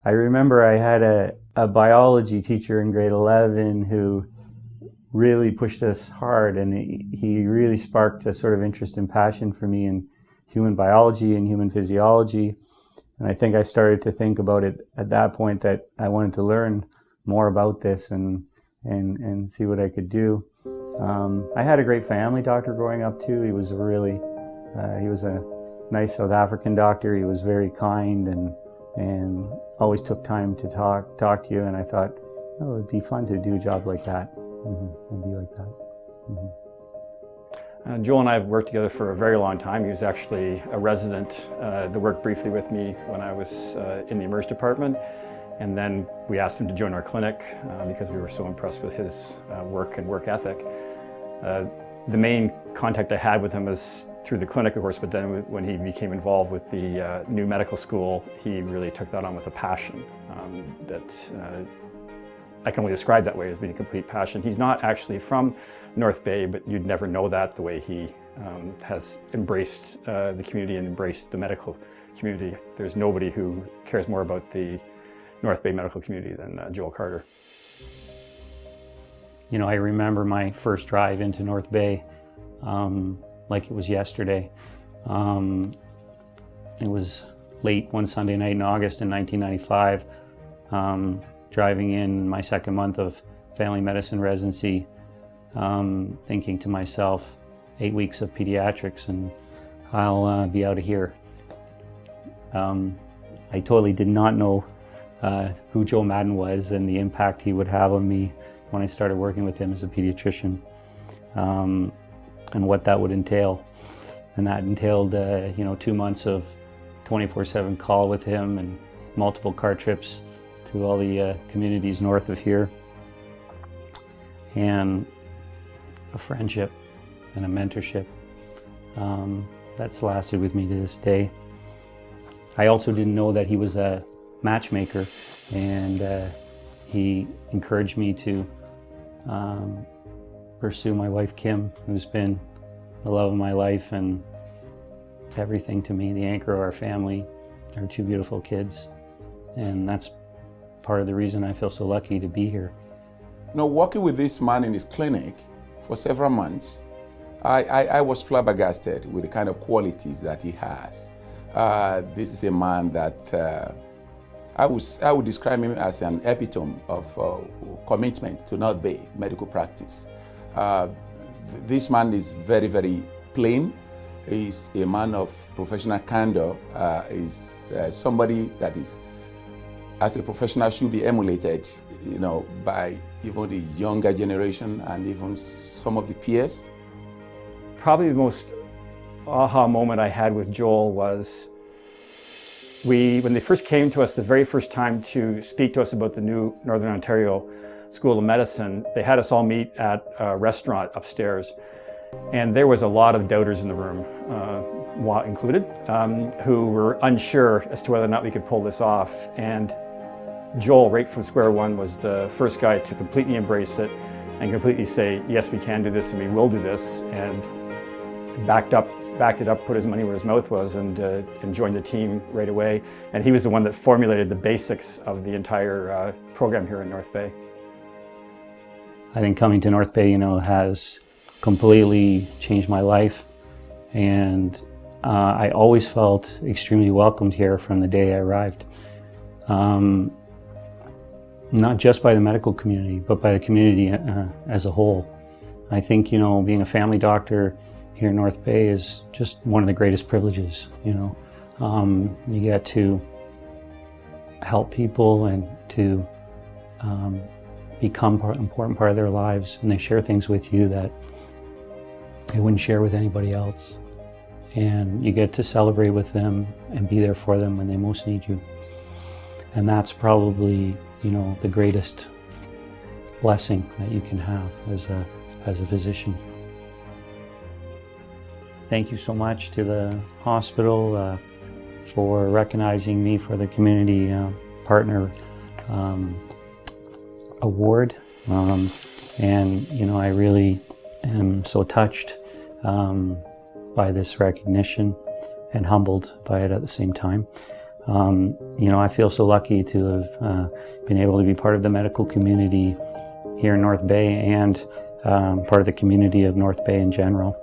I remember I had a biology teacher in grade 11 who really pushed us hard, and he really sparked a sort of interest and passion for me in human biology and human physiology. And I think I started to think about it at that point that I wanted to learn more about this and see what I could do. I had a great family doctor growing up too. He was a nice South African doctor. He was very kind and always took time to talk to you. And I thought, oh, it'd be fun to do a job like that and be like that. Joel and I have worked together for a very long time. He was actually a resident that worked briefly with me when I was in the Emerge department. And then we asked him to join our clinic because we were so impressed with his work and work ethic. The main contact I had with him was through the clinic, of course, but then when he became involved with the new medical school, he really took that on with a passion I can only describe that way as being a complete passion. He's not actually from North Bay, but you'd never know that the way he has embraced the community and embraced the medical community. There's nobody who cares more about the North Bay medical community than Joel Carter. You know, I remember my first drive into North Bay like it was yesterday. It was late one Sunday night in August in 1995, driving in my second month of family medicine residency, thinking to myself, 8 weeks of pediatrics and I'll be out of here. I totally did not know who Joe Madden was and the impact he would have on me when I started working with him as a pediatrician, and what that would entail. And that entailed 2 months of 24/7 call with him and multiple car trips to all the communities north of here, and a friendship and a mentorship that's lasted with me to this day. I also didn't know that he was a matchmaker, and he encouraged me to pursue my wife Kim, who's been the love of my life and everything to me, the anchor of our family, our two beautiful kids. And that's part of the reason I feel so lucky to be here. Now, working with this man in his clinic for several months, I was flabbergasted with the kind of qualities that he has. This is a man that I would describe him as an epitome of commitment to North Bay medical practice. This man is very, very plain. He's a man of professional candor. He's somebody that is, as a professional, should be emulated, by even the younger generation and even some of the peers. Probably the most aha moment I had with Joel was when they first came to us the very first time to speak to us about the new Northern Ontario School of Medicine. They had us all meet at a restaurant upstairs, and there was a lot of doubters in the room, Wa included, who were unsure as to whether or not we could pull this off. And Joel, right from square one, was the first guy to completely embrace it and completely say, yes, we can do this and we will do this, and backed it up, put his money where his mouth was, and joined the team right away. And he was the one that formulated the basics of the entire program here in North Bay. I think coming to North Bay, has completely changed my life, and I always felt extremely welcomed here from the day I arrived. Not just by the medical community, but by the community as a whole. I think, being a family doctor here in North Bay is just one of the greatest privileges. You get to help people and to become an important part of their lives, and they share things with you that they wouldn't share with anybody else. And you get to celebrate with them and be there for them when they most need you. And that's probably, the greatest blessing that you can have as a physician. Thank you so much to the hospital for recognizing me for the Community Partner Award. And, I really am so touched by this recognition and humbled by it at the same time. You know, I feel so lucky to have been able to be part of the medical community here in North Bay and part of the community of North Bay in general.